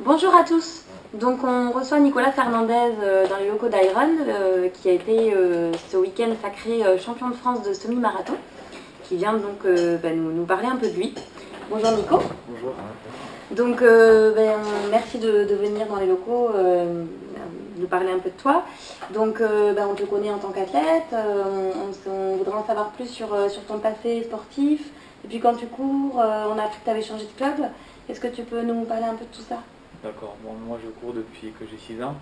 Bonjour à tous. Donc on reçoit Nicolas Fernandez dans les locaux d'Iron, qui a été ce week-end sacré champion de France de semi-marathon, qui vient donc nous parler un peu de lui. Bonjour Nico. Bonjour. Donc merci de venir dans les locaux, nous parler un peu de toi. Donc on te connaît en tant qu'athlète, on voudrait en savoir plus sur ton passé sportif. Et puis quand tu cours, on a appris que tu avais changé de club. Est-ce que tu peux nous parler un peu de tout ça? D'accord, bon, moi je cours depuis que j'ai 6 ans.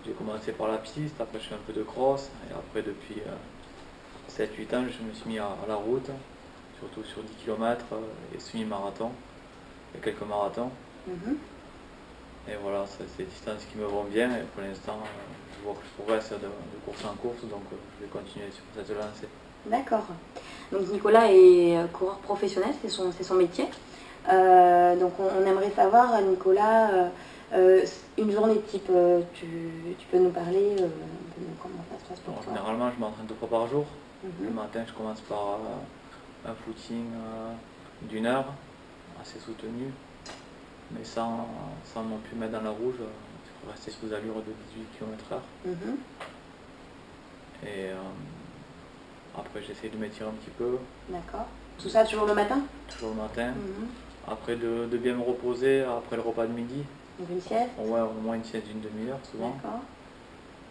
J'ai commencé par la piste, après je fais un peu de cross, et après depuis 7-8 ans je me suis mis à la route, surtout sur 10 km et semi-marathon, et quelques marathons. Et voilà, c'est des distances qui me vont bien, et pour l'instant je vois que je progresse de course en course, donc je vais continuer sur cette lancée. D'accord. Donc Nicolas est coureur professionnel, c'est son métier. Donc on aimerait savoir, Nicolas, une journée type, tu peux nous parler de comment ça se passe pour Bon, toi? généralement je m'entraîne 2 fois par jour. Le matin je commence par un footing d'1 heure, assez soutenu, mais sans non plus mettre dans la rouge. Il faut rester sous allure de 18 km/h. Et après j'essaie de m'étirer un petit peu. D'accord. Tout ça toujours le matin? Toujours le matin. Après de bien me reposer après le repas de midi. Donc une sieste? Ouais, au moins une sieste d'une demi-heure souvent. D'accord.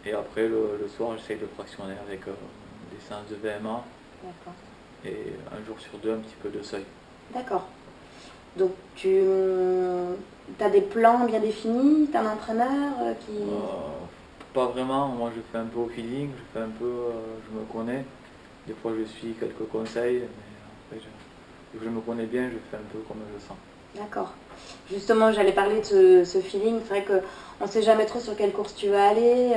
Et après le soir j'essaie de fractionner avec des séances de VMA. D'accord. Et un jour sur deux un petit peu de seuil. D'accord. Donc tu as des plans bien définis? Tu as un entraîneur qui... Pas vraiment, moi je fais un peu au feeling, je me connais. Des fois je suis quelques conseils, mais après je me connais bien, je fais un peu comme je sens. D'accord. Justement, j'allais parler de ce feeling. C'est vrai qu'on ne sait jamais trop sur quelle course tu vas aller.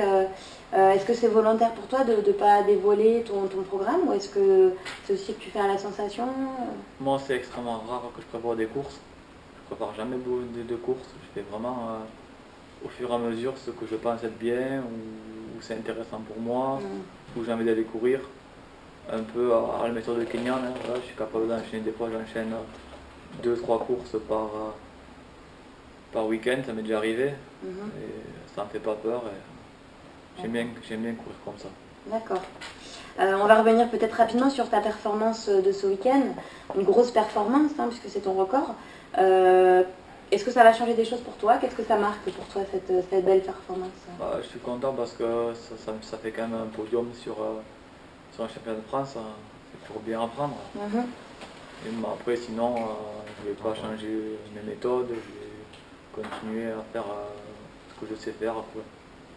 Est-ce que c'est volontaire pour toi de ne pas dévoiler ton programme, ou est-ce que c'est aussi que tu fais à la sensation? Moi c'est extrêmement rare que je prépare des courses. Je prépare jamais de courses. Je fais vraiment au fur et à mesure ce que je pense être bien, ou c'est intéressant pour moi, ou j'ai envie d'aller courir. Un peu à la méthode de Kenyan, hein. Là, je suis capable d'enchaîner, des fois j'enchaîne 2-3 courses par week-end, ça m'est déjà arrivé, et ça ne me fait pas peur, et j'aime bien courir comme ça. D'accord. On va revenir peut-être rapidement sur ta performance de ce week-end, une grosse performance, hein, puisque c'est ton record. Est-ce que ça va changer des choses pour toi? Qu'est-ce que ça marque pour toi, cette belle performance? Je suis content parce que ça fait quand même un podium sur un championnat de France, hein. C'est toujours bien à prendre. Et après sinon, je ne vais pas changer mes méthodes, je vais continuer à faire ce que je sais faire,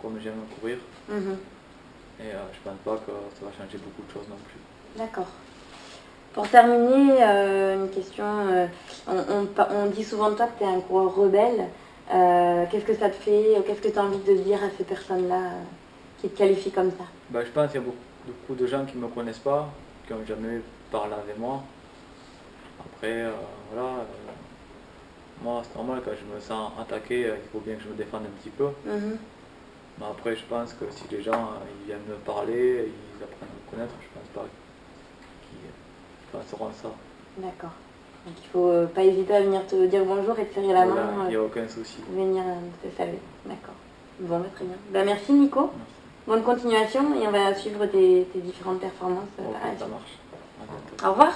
comme j'aime courir. Et je pense pas que ça va changer beaucoup de choses non plus. D'accord. Pour terminer, une question, on dit souvent de toi que tu es un coureur rebelle. Qu'est-ce que ça te fait? Qu'est-ce que tu as envie de dire à ces personnes-là qui te qualifient comme ça? Je pense qu'il y a beaucoup de gens qui ne me connaissent pas, qui n'ont jamais parlé avec moi. Après, voilà, moi c'est normal, quand je me sens attaqué, il faut bien que je me défende un petit peu. Mais après, je pense que si les gens ils viennent me parler, ils apprennent à me connaître, je pense pas qu'ils penseront à ça. D'accord. Donc il ne faut pas hésiter à venir te dire bonjour et te serrer la main. Il n'y a aucun souci. Venir te saluer. D'accord. Bon, très bien. Merci Nico. Merci. Bonne continuation, et on va suivre tes différentes performances. Ok, ça marche. À bientôt. Au revoir.